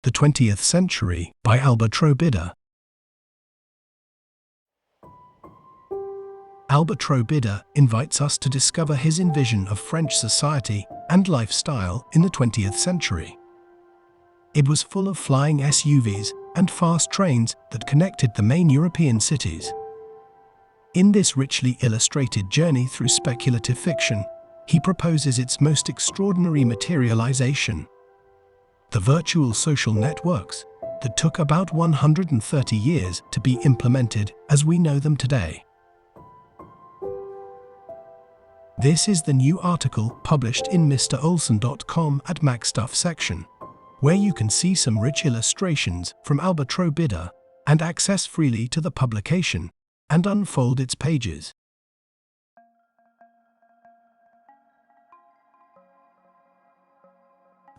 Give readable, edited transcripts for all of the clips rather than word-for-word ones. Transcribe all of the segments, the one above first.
The 20th Century by Robida. Robida invites us to discover his envision of French society and lifestyle in the 20th century. It was full of flying SUVs and fast trains that connected the main European cities. In this richly illustrated journey through speculative fiction, he proposes its most extraordinary materialization: the virtual social networks that took about 130 years to be implemented as we know them today. This is the new article published in MrOlson.com at MacStuff section, where you can see some rich illustrations from Robida and access freely to the publication and unfold its pages.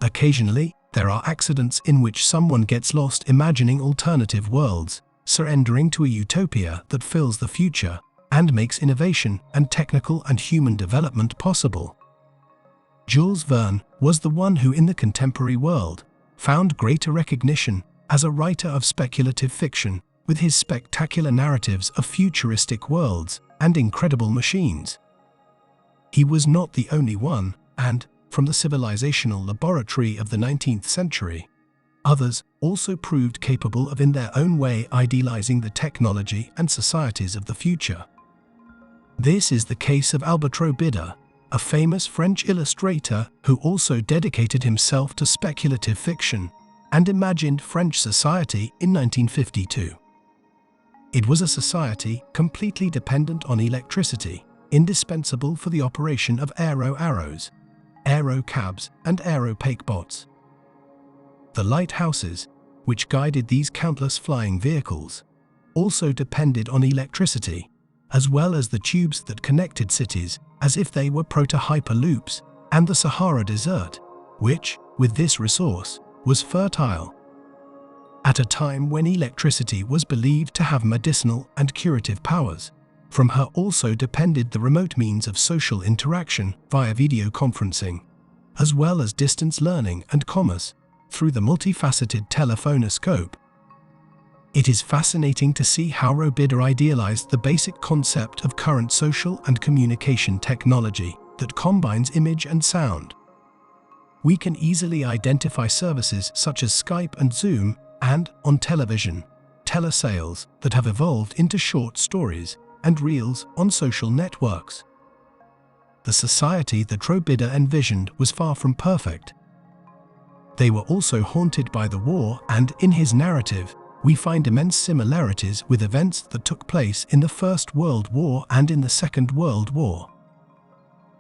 Occasionally, there are accidents in which someone gets lost imagining alternative worlds, surrendering to a utopia that fills the future and makes innovation and technical and human development possible. Jules Verne was the one who in the contemporary world found greater recognition as a writer of speculative fiction with his spectacular narratives of futuristic worlds and incredible machines. He was not the only one, and, from the civilizational laboratory of the 19th century, others also proved capable of in their own way idealizing the technology and societies of the future. This is the case of Robida, a famous French illustrator who also dedicated himself to speculative fiction and imagined French society in 1952. It was a society completely dependent on electricity, indispensable for the operation of aero-arrows, aero-cabs and aero-pakebots. The lighthouses, which guided these countless flying vehicles, also depended on electricity, as well as the tubes that connected cities as if they were proto-hyperloops, and the Sahara Desert, which, with this resource, was fertile. At a time when electricity was believed to have medicinal and curative powers, from her also depended the remote means of social interaction via video conferencing, as well as distance learning and commerce through the multifaceted telephonoscope. It is fascinating to see how Robida idealized the basic concept of current social and communication technology that combines image and sound. We can easily identify services such as Skype and Zoom and, on television, telesales that have evolved into short stories and reels on social networks. The society that Robida envisioned was far from perfect. They were also haunted by the war, and in his narrative, we find immense similarities with events that took place in the First World War and in the Second World War.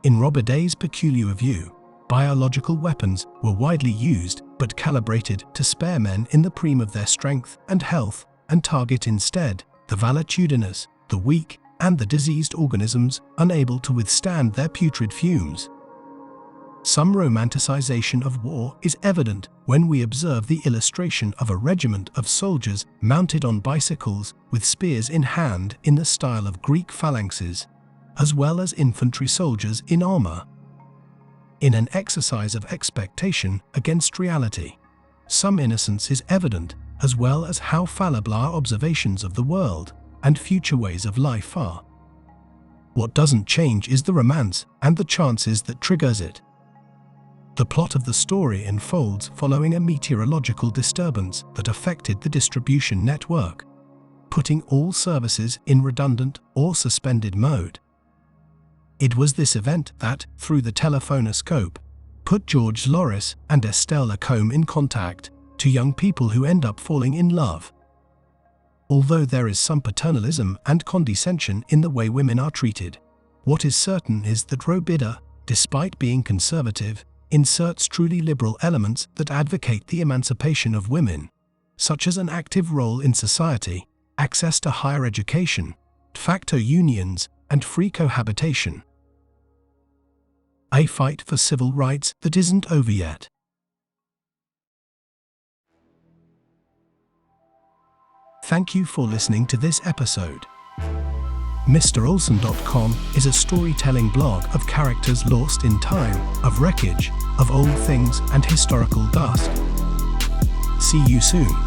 In Robida's peculiar view, biological weapons were widely used but calibrated to spare men in the prime of their strength and health and target instead the valetudinous, the weak, and the diseased organisms unable to withstand their putrid fumes. Some romanticization of war is evident when we observe the illustration of a regiment of soldiers mounted on bicycles with spears in hand in the style of Greek phalanxes, as well as infantry soldiers in armor. In an exercise of expectation against reality, some innocence is evident, as well as how fallible our observations of the world and future ways of life are. What doesn't change is the romance and the chances that triggers it. The plot of the story unfolds following a meteorological disturbance that affected the distribution network, putting all services in redundant or suspended mode. It was this event that, through the telephonoscope, put George Loris and Estelle Lacombe in contact, two young people who end up falling in love. Although there is some paternalism and condescension in the way women are treated, what is certain is that Robida, despite being conservative, inserts truly liberal elements that advocate the emancipation of women, such as an active role in society, access to higher education, de facto unions, and free cohabitation. A fight for civil rights that isn't over yet. Thank you for listening to this episode. MrOlson.com is a storytelling blog of characters lost in time, of wreckage, of old things and historical dust. See you soon.